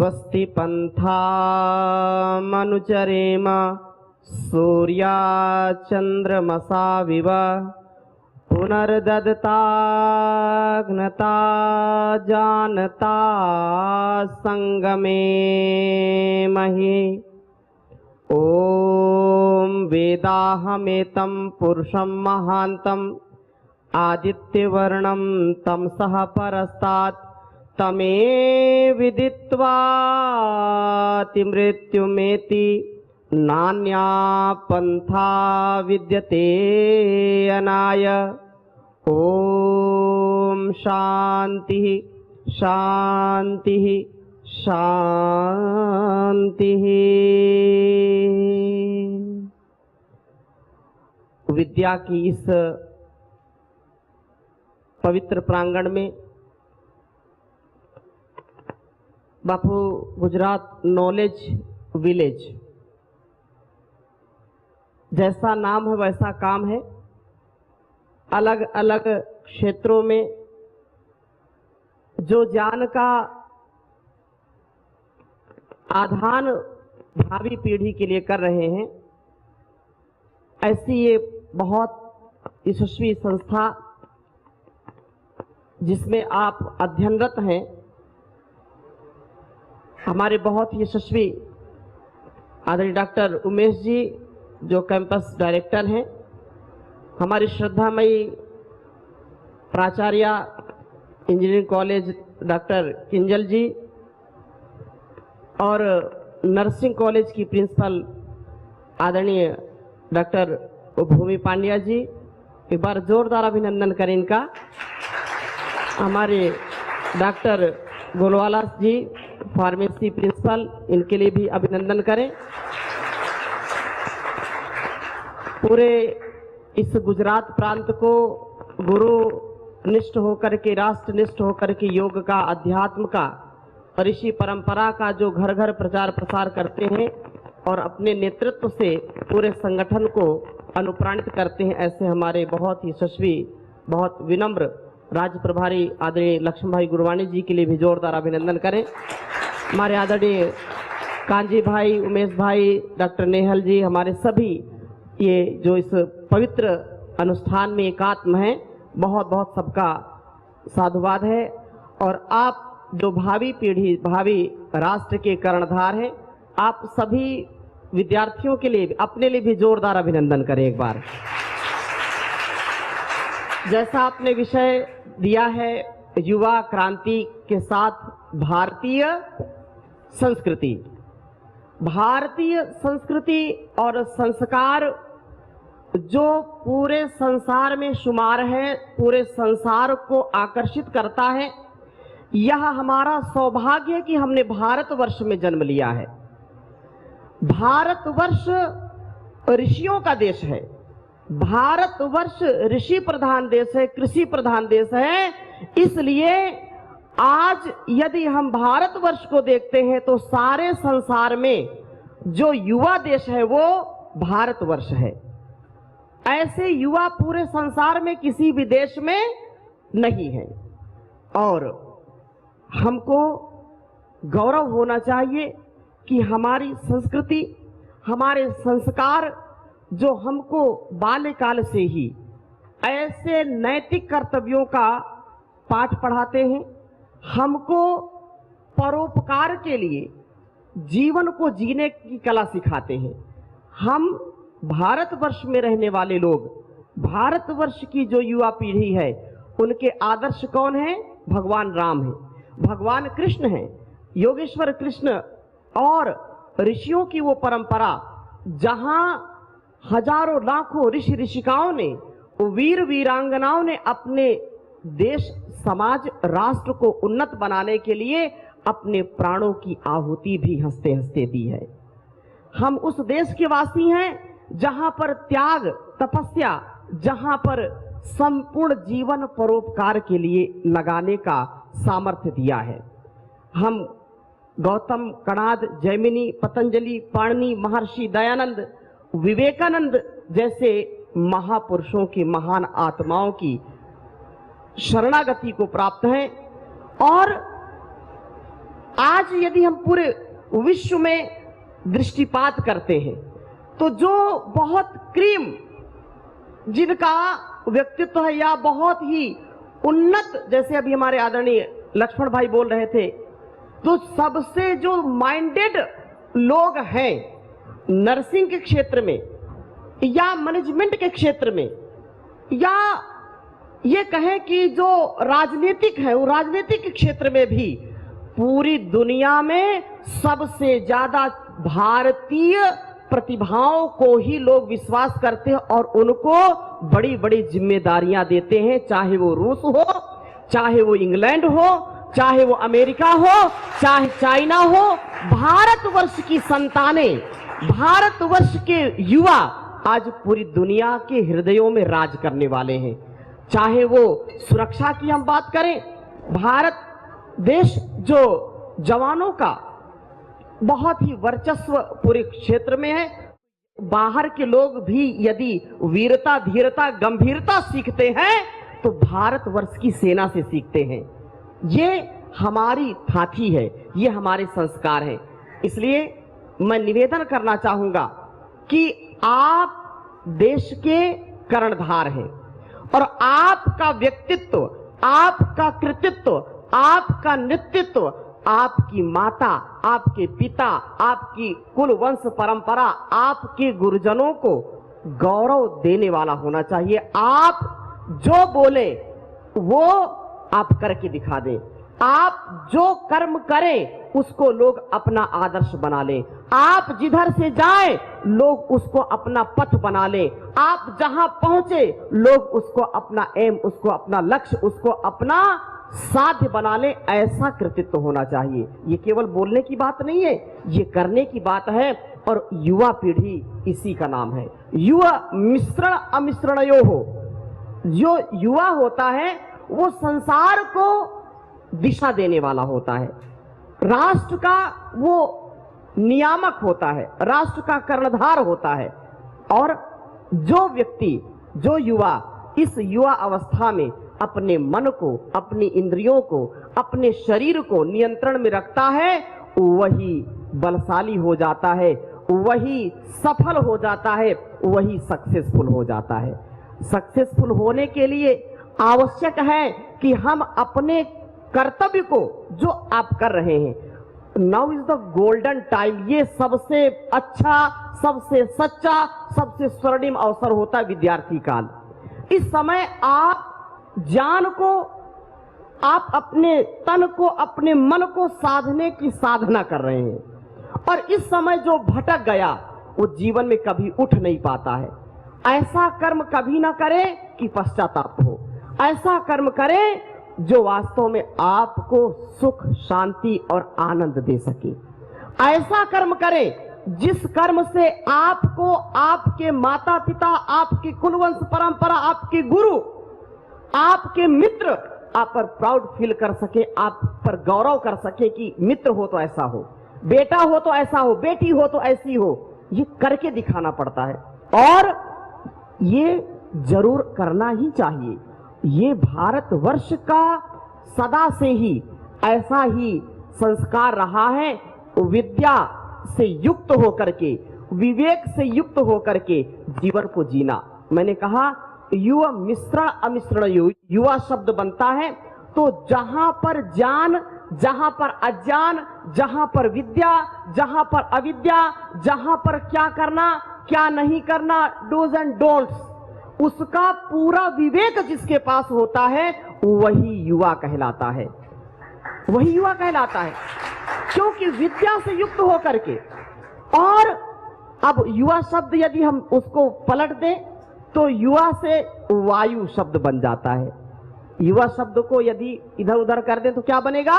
स्वस्ति पन्थामनुचरेम सूर्याचन्द्रमसाविव पुनर्दत्ताग्नता जानता संगमे महि। ॐ वेदाहमेतं पुरुषं महान्तं आदित्यवर्णं तमसः परस्तात् तमे विदित्वाति मृत्युमेति नान्या पन्था विद्यते अनाय। ॐ शान्तिः शान्तिः शान्तिः। विद्या की इस पवित्र प्रांगण में बापू गुजरात नॉलेज विलेज, जैसा नाम है वैसा काम है। अलग अलग क्षेत्रों में जो ज्ञान का आधान भावी पीढ़ी के लिए कर रहे हैं, ऐसी ये बहुत यशस्वी संस्था जिसमें आप अध्ययनरत हैं, हमारे बहुत यशस्वी आदरणीय डॉक्टर उमेश जी जो कैंपस डायरेक्टर हैं, हमारी श्रद्धामयी प्राचार्य इंजीनियरिंग कॉलेज डॉक्टर किंजल जी और नर्सिंग कॉलेज की प्रिंसिपल आदरणीय डॉक्टर भूमि पांड्या जी, एक बार जोरदार अभिनंदन करें इनका। हमारे डॉक्टर गोलवाला जी फार्मेसी प्रिंसिपल, इनके लिए भी अभिनंदन करें। पूरे इस गुजरात प्रांत को गुरु निष्ठ होकर के, राष्ट्रनिष्ठ होकर के योग का, अध्यात्म का और ऋषि परंपरा का जो घर घर प्रचार प्रसार करते हैं और अपने नेतृत्व से पूरे संगठन को अनुप्राणित करते हैं, ऐसे हमारे बहुत ही यशस्वी, बहुत विनम्र राज्य प्रभारी आदरणीय लक्ष्मण भाई गुरवानी जी के लिए भी जोरदार अभिनंदन करें। हमारे आदरणीय कांजी भाई, उमेश भाई, डॉक्टर नेहल जी, हमारे सभी ये जो इस पवित्र अनुष्ठान में एकात्म हैं, बहुत बहुत सबका साधुवाद है। और आप जो भावी पीढ़ी, भावी राष्ट्र के कर्णधार हैं, आप सभी विद्यार्थियों के लिए, अपने लिए भी जोरदार अभिनंदन करें एक बार। जैसा आपने विषय दिया है, युवा क्रांति के साथ भारतीय संस्कृति। भारतीय संस्कृति और संस्कार जो पूरे संसार में शुमार है, पूरे संसार को आकर्षित करता है। यह हमारा सौभाग्य है कि हमने भारतवर्ष में जन्म लिया है। भारतवर्ष ऋषियों का देश है। भारतवर्ष ऋषि प्रधान देश है, कृषि प्रधान देश है। इसलिए आज यदि हम भारतवर्ष को देखते हैं तो सारे संसार में जो युवा देश है वो भारतवर्ष है। ऐसे युवा पूरे संसार में किसी भी देश में नहीं है। और हमको गौरव होना चाहिए कि हमारी संस्कृति, हमारे संस्कार जो हमको बाल्यकाल से ही ऐसे नैतिक कर्तव्यों का पाठ पढ़ाते हैं, हमको परोपकार के लिए जीवन को जीने की कला सिखाते हैं। हम भारतवर्ष में रहने वाले लोग, भारतवर्ष की जो युवा पीढ़ी है, उनके आदर्श कौन है? भगवान राम है, भगवान कृष्ण है, योगेश्वर कृष्ण और ऋषियों की वो परंपरा जहां हजारों लाखों ऋषि ऋषिकाओं ने, वीर वीरांगनाओं ने अपने देश, समाज, राष्ट्र को उन्नत बनाने के लिए अपने प्राणों की आहुति भी हंसते हंसते दी है। हम उस देश के वासी हैं जहां पर त्याग, तपस्या, जहां पर संपूर्ण जीवन परोपकार के लिए लगाने का सामर्थ्य दिया है। हम गौतम, कणाद, जैमिनी, पतंजलि, पाणिनि, महर्षि दयानंद, विवेकानंद जैसे महापुरुषों की, महान आत्माओं की शरणागति को प्राप्त हैं। और आज यदि हम पूरे विश्व में दृष्टिपात करते हैं तो जो बहुत क्रीम जिनका व्यक्तित्व है या बहुत ही उन्नत, जैसे अभी हमारे आदरणीय लक्ष्मण भाई बोल रहे थे, तो सबसे जो माइंडेड लोग हैं नर्सिंग के क्षेत्र में या मैनेजमेंट के क्षेत्र में, या ये कहें कि जो राजनीतिक है वो राजनीतिक के क्षेत्र में भी पूरी दुनिया में सबसे ज्यादा भारतीय प्रतिभाओं को ही लोग विश्वास करते हैं और उनको बड़ी बड़ी जिम्मेदारियां देते हैं, चाहे वो रूस हो, चाहे वो इंग्लैंड हो, चाहे वो अमेरिका हो, चाहे चाइना हो। भारतवर्ष की संतानें, भारतवर्ष के युवा आज पूरी दुनिया के हृदयों में राज करने वाले हैं। चाहे वो सुरक्षा की हम बात करें, भारत देश जो जवानों का बहुत ही वर्चस्व पूरे क्षेत्र में है, बाहर के लोग भी यदि वीरता, धीरता, गंभीरता सीखते हैं तो भारतवर्ष की सेना से सीखते हैं। ये हमारी थाथी है, ये हमारे संस्कार हैं। इसलिए मैं निवेदन करना चाहूंगा कि आप देश के कर्णधार हैं और आपका व्यक्तित्व, आपका कृतित्व, आपका नेतृत्व आपकी माता, आपके पिता, आपकी कुल वंश परंपरा, आपके गुरुजनों को गौरव देने वाला होना चाहिए। आप जो बोले वो आप करके दिखा दें। आप जो कर्म करें उसको लोग अपना आदर्श बना लें। आप जिधर से जाएं लोग उसको अपना पथ बना लें। आप जहां पहुंचे लोग उसको अपना एम, उसको अपना लक्ष्य, उसको अपना साध्य बना ले। ऐसा कृतित्व होना चाहिए। ये केवल बोलने की बात नहीं है, ये करने की बात है। और युवा पीढ़ी इसी का नाम है। युवा मिश्रण अमिश्रणयो हो। जो युवा होता है वो संसार को दिशा देने वाला होता है, राष्ट्र का वो नियामक होता है, राष्ट्र का कर्णधार होता है। और जो व्यक्ति, जो युवा इस युवा अवस्था में अपने मन को, अपनी इंद्रियों को, अपने शरीर को नियंत्रण में रखता है, वही बलशाली हो जाता है, वही सफल हो जाता है, वही सक्सेसफुल हो जाता है। सक्सेसफुल होने के लिए आवश्यक है कि हम अपने कर्तव्य को, जो आप कर रहे हैं, now is the golden time. ये सबसे अच्छा, सबसे सच्चा, सबसे स्वर्णिम अवसर होता है विद्यार्थी काल। इस समय आप ज्ञान को, आप अपने तन को, अपने मन को साधने की साधना कर रहे हैं। और इस समय जो भटक गया वो जीवन में कभी उठ नहीं पाता है। ऐसा कर्म कभी ना करें कि पश्चाताप हो। ऐसा कर्म करें जो वास्तव में आपको सुख, शांति और आनंद दे सके। ऐसा कर्म करें जिस कर्म से आपको, आपके माता पिता, आपकी कुलवंश परंपरा, आपके गुरु, आपके मित्र आप पर प्राउड फील कर सके, आप पर गौरव कर सके कि मित्र हो तो ऐसा हो, बेटा हो तो ऐसा हो, बेटी हो तो ऐसी हो। ये करके दिखाना पड़ता है और ये जरूर करना ही चाहिए। ये भारतवर्ष का सदा से ही ऐसा ही संस्कार रहा है, विद्या से युक्त होकर के, विवेक से युक्त होकर के जीवन को जीना। मैंने कहा युवा मिश्रण अमिश्रण युवा शब्द बनता है तो जहां पर ज्ञान, जहां पर अज्ञान, जहां पर विद्या, जहां पर अविद्या, जहां पर क्या करना क्या नहीं करना, डूज एंड डोंट्स, उसका पूरा विवेक जिसके पास होता है वही युवा कहलाता है, वही युवा कहलाता है। क्योंकि विद्या से युक्त होकर के। और अब युवा शब्द यदि हम उसको पलट दें तो युवा से वायु शब्द बन जाता है। युवा शब्द को यदि इधर उधर कर दें तो क्या बनेगा?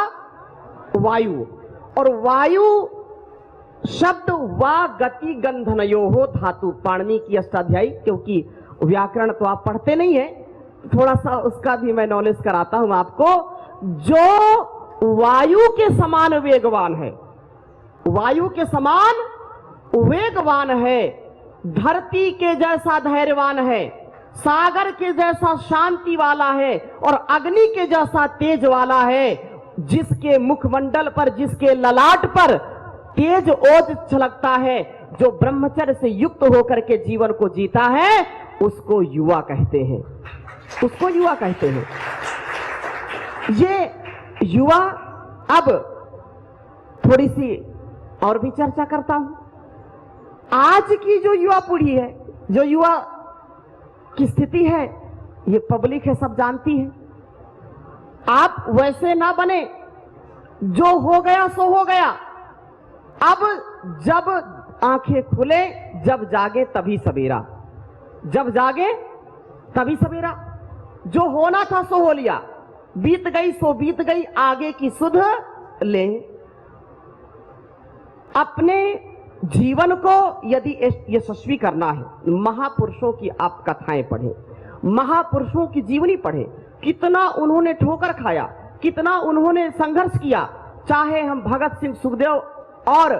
वायु। और वायु शब्द वा गति गंधनयो हो धातु, पाणिनि की अष्टाध्यायी। क्योंकि व्याकरण तो आप पढ़ते नहीं है, थोड़ा सा उसका भी मैं नॉलेज कराता हूं आपको। जो वायु के समान वेगवान है, वायु के समान वेगवान है, धरती के जैसा धैर्यवान है, सागर के जैसा शांति वाला है और अग्नि के जैसा तेज वाला है, जिसके मुखमंडल पर, जिसके ललाट पर तेज ओज छलकता है, जो ब्रह्मचर्य से युक्त होकर के जीवन को जीता है, उसको युवा कहते हैं, उसको युवा कहते हैं। ये युवा, अब थोड़ी सी और भी चर्चा करता हूं। आज की जो युवा पीढ़ी है, जो युवा की स्थिति है, ये पब्लिक है, सब जानती है। आप वैसे ना बने, जो हो गया सो हो गया। अब जब आंखें खुले, जब जागे तभी सवेरा, जब जागे तभी सवेरा। जो होना था सो हो लिया, बीत गई सो बीत गई, आगे की सुध ले। अपने जीवन को यदि यशस्वी करना है, महापुरुषों की आप कथाएं पढ़ें, महापुरुषों की जीवनी पढ़ें। कितना उन्होंने ठोकर खाया, कितना उन्होंने संघर्ष किया। चाहे हम भगत सिंह, सुखदेव और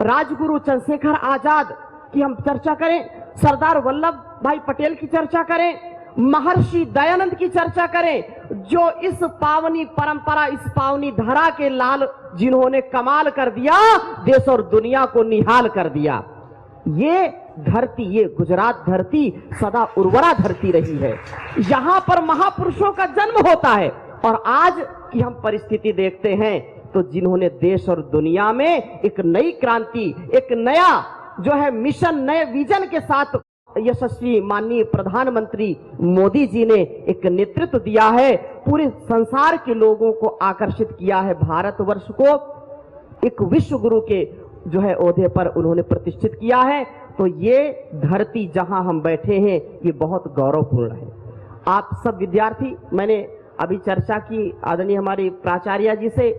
राजगुरु चंद्रशेखर आजाद की हम चर्चा करें, सरदार वल्लभ भाई पटेल की चर्चा करें, महर्षि दयानंद की चर्चा करें, जो इस पावनी परंपरा, इस पावनी धरा के लाल जिन्होंने कमाल कर दिया, देश और दुनिया को निहाल कर दिया। ये धरती, ये गुजरात धरती सदा उर्वरा धरती रही है। यहां पर महापुरुषों का जन्म होता है। और आज की हम परिस्थिति देखते हैं तो जिन्होंने देश और दुनिया में एक नई क्रांति, एक नया जो है मिशन, नए विजन के साथ यशस्वी माननीय प्रधानमंत्री मोदी जी ने एक नेतृत्व दिया है, पूरे संसार के लोगों को आकर्षित किया है। भारतवर्ष को एक विश्व गुरु के जो है ओहदे पर उन्होंने प्रतिष्ठित किया है। तो ये धरती जहां हम बैठे हैं, ये बहुत गौरवपूर्ण है। आप सब विद्यार्थी, मैंने अभी चर्चा की आदरणीय हमारी प्राचार्य जी से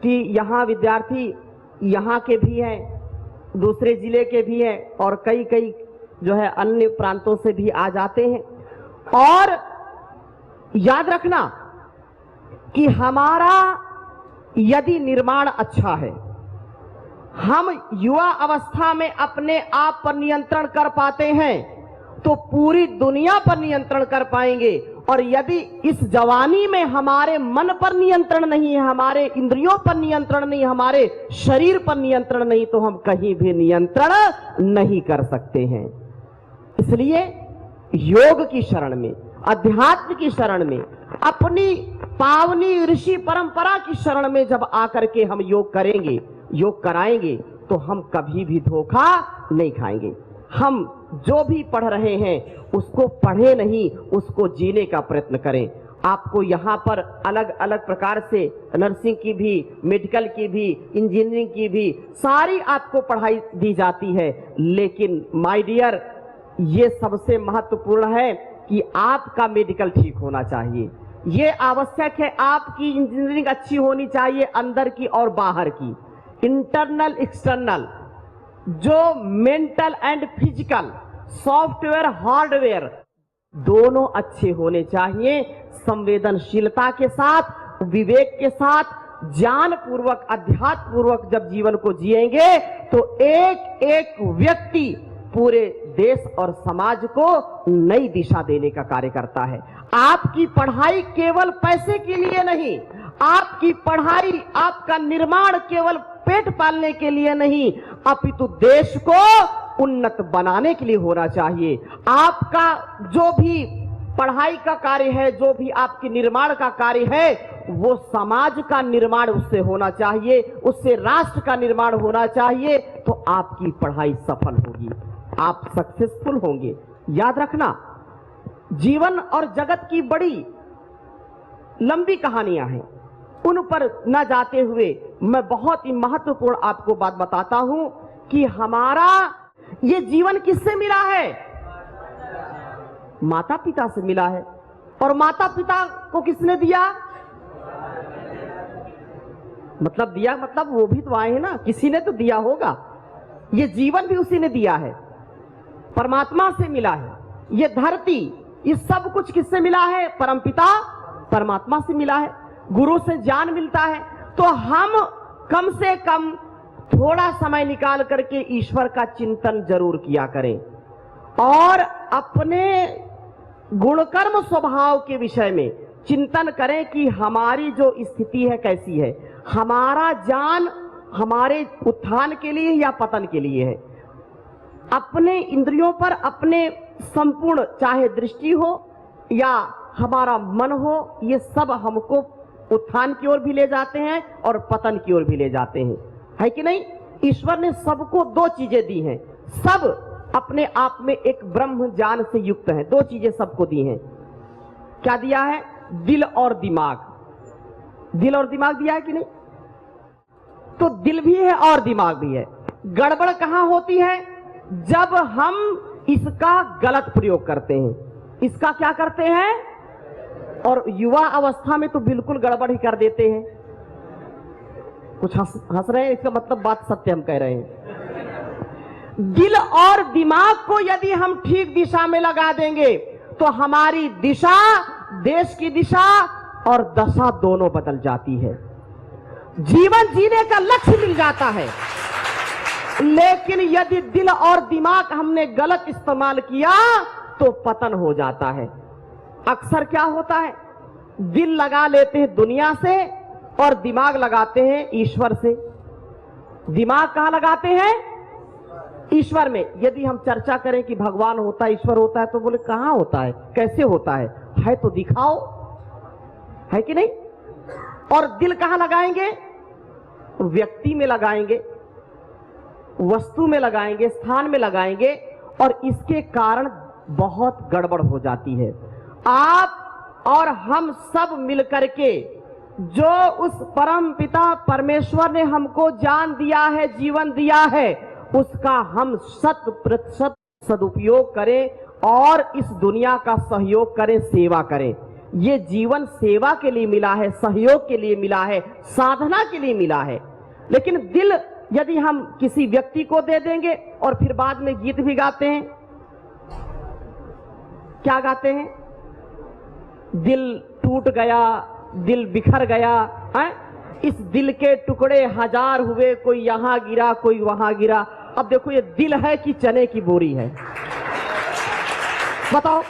कि यहाँ विद्यार्थी यहाँ के भी हैं, दूसरे जिले के भी हैं, और कई कई जो है अन्य प्रांतों से भी आ जाते हैं। और याद रखना कि हमारा यदि निर्माण अच्छा है, हम युवा अवस्था में अपने आप पर नियंत्रण कर पाते हैं, तो पूरी दुनिया पर नियंत्रण कर पाएंगे। और यदि इस जवानी में हमारे मन पर नियंत्रण नहीं है, हमारे इंद्रियों पर नियंत्रण नहीं, हमारे शरीर पर नियंत्रण नहीं, तो हम कहीं भी नियंत्रण नहीं कर सकते हैं। इसलिए योग की शरण में, अध्यात्म की शरण में, अपनी पावनी ऋषि परंपरा की शरण में जब आकर के हम योग करेंगे, योग कराएंगे, तो हम कभी भी धोखा नहीं खाएंगे। हम जो भी पढ़ रहे हैं उसको पढ़े नहीं, उसको जीने का प्रयत्न करें। आपको यहाँ पर अलग अलग प्रकार से नर्सिंग की भी, मेडिकल की भी, इंजीनियरिंग की भी सारी आपको पढ़ाई दी जाती है। लेकिन माय डियर, ये सबसे महत्वपूर्ण है कि आपका मेडिकल ठीक होना चाहिए। ये आवश्यक है, आपकी इंजीनियरिंग अच्छी होनी चाहिए, अंदर की और बाहर की, इंटरनल एक्सटर्नल, जो mental and physical, software hardware दोनों अच्छे होने चाहिए। संवेदनशीलता के साथ, विवेक के साथ, ज्ञान पूर्वक, अध्यात्म पूर्वक जब जीवन को जिएंगे तो एक एक व्यक्ति पूरे देश और समाज को नई दिशा देने का कार्य करता है। आपकी पढ़ाई केवल पैसे के लिए नहीं, आपकी पढ़ाई, आपका निर्माण केवल पेट पालने के लिए नहीं, अपितु देश को उन्नत बनाने के लिए होना चाहिए। आपका जो भी पढ़ाई का कार्य है, जो भी आपके निर्माण का कार्य है, वो समाज का निर्माण उससे होना चाहिए, उससे राष्ट्र का निर्माण होना चाहिए। तो आपकी पढ़ाई सफल होगी, आप सक्सेसफुल होंगे। याद रखना, जीवन और जगत की बड़ी लंबी कहानियां हैं, उन पर न जाते हुए मैं बहुत ही महत्वपूर्ण आपको बात बताता हूं कि हमारा ये जीवन किससे मिला है? माता पिता से मिला है। और माता पिता को किसने दिया? मतलब दिया, मतलब वो भी तो आए हैं ना, किसी ने तो दिया होगा। ये जीवन भी उसी ने दिया है, परमात्मा से मिला है। ये धरती, ये सब कुछ किससे मिला है? परमपिता परमात्मा से मिला है। गुरु से ज्ञान मिलता है। तो हम कम से कम थोड़ा समय निकाल करके ईश्वर का चिंतन जरूर किया करें, और अपने गुणकर्म स्वभाव के विषय में चिंतन करें कि हमारी जो स्थिति है कैसी है, हमारा ज्ञान हमारे उत्थान के लिए या पतन के लिए है। अपने इंद्रियों पर अपने संपूर्ण, चाहे दृष्टि हो या हमारा मन हो, ये सब हमको उत्थान की ओर भी ले जाते हैं और पतन की ओर भी ले जाते हैं, है कि नहीं? ईश्वर ने सबको दो चीजें दी हैं, सब अपने आप में एक ब्रह्म ज्ञान से युक्त है। दो चीजें सबको दी हैं। क्या दिया है? दिल और दिमाग। दिल और दिमाग दिया है कि नहीं? तो दिल भी है और दिमाग भी है। गड़बड़ कहां होती है? जब हम इसका गलत प्रयोग करते हैं। इसका क्या करते हैं? और युवा अवस्था में तो बिल्कुल गड़बड़ ही कर देते हैं। कुछ हंस रहे हैं, इसका मतलब बात सत्य हम कह रहे हैं। दिल और दिमाग को यदि हम ठीक दिशा में लगा देंगे तो हमारी दिशा, देश की दिशा और दशा दोनों बदल जाती है। जीवन जीने का लक्ष्य मिल जाता है। लेकिन यदि दिल और दिमाग हमने गलत इस्तेमाल किया तो पतन हो जाता है। अक्सर क्या होता है, दिल लगा लेते हैं दुनिया से और दिमाग लगाते हैं ईश्वर से। दिमाग कहां लगाते हैं? ईश्वर में। यदि हम चर्चा करें कि भगवान होता है, ईश्वर होता है, तो बोले कहां होता है, कैसे होता है तो दिखाओ, है कि नहीं? और दिल कहां लगाएंगे? व्यक्ति में लगाएंगे, वस्तु में लगाएंगे, स्थान में लगाएंगे, और इसके कारण बहुत गड़बड़ हो जाती है। आप और हम सब मिलकर के जो उस परम पिता परमेश्वर ने हमको ज्ञान दिया है, जीवन दिया है, उसका हम 100% सदुपयोग करें और इस दुनिया का सहयोग करें, सेवा करें। ये जीवन सेवा के लिए मिला है, सहयोग के लिए मिला है, साधना के लिए मिला है। लेकिन दिल यदि हम किसी व्यक्ति को दे देंगे और फिर बाद में गीत भी गाते हैं, क्या गाते हैं? दिल टूट गया, दिल बिखर गया है? इस दिल के टुकड़े हजार हुए, कोई यहां गिरा कोई वहां गिरा। अब देखो ये दिल है कि चने की बोरी है, बताओ।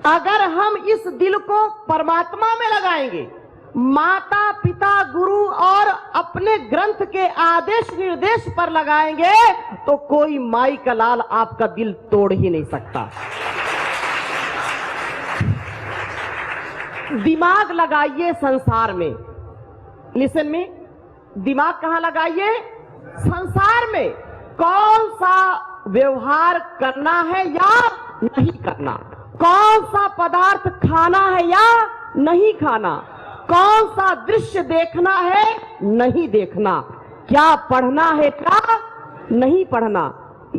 अगर हम इस दिल को परमात्मा में लगाएंगे, माता पिता गुरु और अपने ग्रंथ के आदेश निर्देश पर लगाएंगे, तो कोई माई का लाल आपका दिल तोड़ ही नहीं सकता। दिमाग लगाइए संसार में। लिसन में, दिमाग कहां लगाइए? संसार में। कौन सा व्यवहार करना है या नहीं करना, कौन सा पदार्थ खाना है या नहीं खाना, कौन सा दृश्य देखना है नहीं देखना, क्या पढ़ना है क्या नहीं पढ़ना,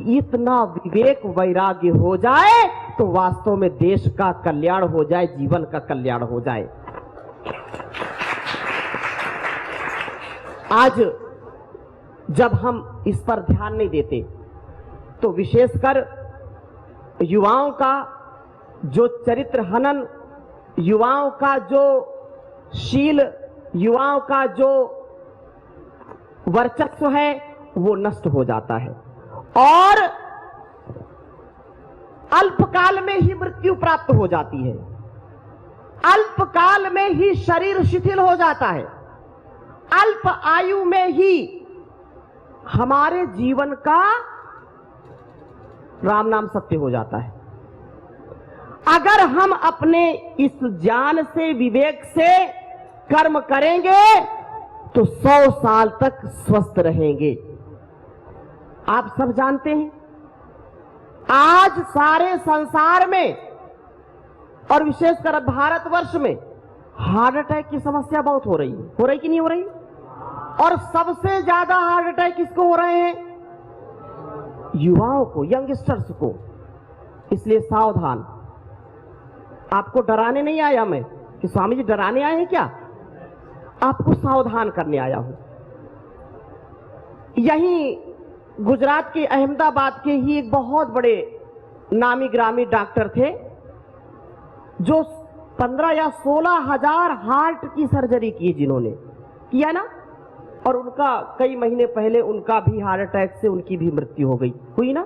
इतना विवेक वैराग्य हो जाए तो वास्तव में देश का कल्याण हो जाए, जीवन का कल्याण हो जाए। आज जब हम इस पर ध्यान नहीं देते तो विशेषकर युवाओं का जो चरित्र हनन, युवाओं का जो शील, युवाओं का जो वर्चस्व है वो नष्ट हो जाता है और अल्पकाल में ही मृत्यु प्राप्त हो जाती है। अल्पकाल में ही शरीर शिथिल हो जाता है। अल्प आयु में ही हमारे जीवन का राम नाम सत्य हो जाता है। अगर हम अपने इस ज्ञान से, विवेक से कर्म करेंगे तो 100 साल तक स्वस्थ रहेंगे। आप सब जानते हैं आज सारे संसार में और विशेषकर भारतवर्ष में हार्ट अटैक की समस्या बहुत हो रही है। हो रही कि नहीं हो रही? और सबसे ज्यादा हार्ट अटैक किसको हो रहे हैं? युवाओं को, यंगस्टर्स को। इसलिए सावधान। आपको डराने नहीं आया मैं कि स्वामी जी डराने आए हैं क्या, आपको सावधान करने आया हूं। यही गुजरात के अहमदाबाद के ही एक बहुत बड़े नामी ग्रामी डॉक्टर थे जो 15 या 16 हजार हार्ट की सर्जरी की, जिन्होंने किया ना, और उनका कई महीने पहले उनका भी हार्ट अटैक से उनकी भी मृत्यु हो गई, हुई ना।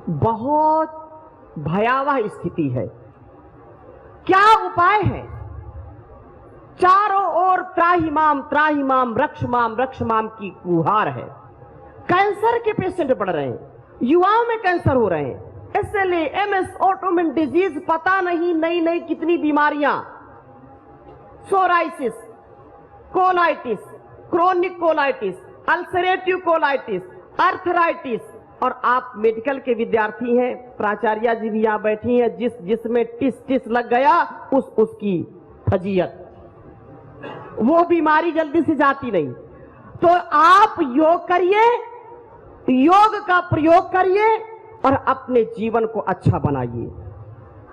बहुत भयावह स्थिति है। क्या उपाय है? चारों ओर त्राहिमाम त्राहिमाम रक्षमाम की गुहार है। कैंसर के पेशेंट बढ़ रहे हैं, युवाओं में कैंसर हो रहे हैं, SLA, MS, ऑटोइम्यून डिजीज, पता नहीं नई नई कितनी बीमारियां, psoriasis, colitis, chronic colitis, ulcerative colitis, arthritis. और आप मेडिकल के विद्यार्थी हैं, प्राचार्य जी भी यहां बैठी हैं, जिसमें टिस लग गया उसकी फजीयत, वो बीमारी जल्दी से जाती नहीं। तो आप योग करिए, योग का प्रयोग करिए और अपने जीवन को अच्छा बनाइए।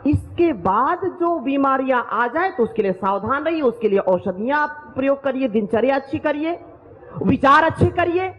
इसके बाद जो बीमारियां आ जाए तो उसके लिए सावधान रहिए, उसके लिए औषधियां आप प्रयोग करिए, दिनचर्या अच्छी करिए, विचार अच्छे करिए।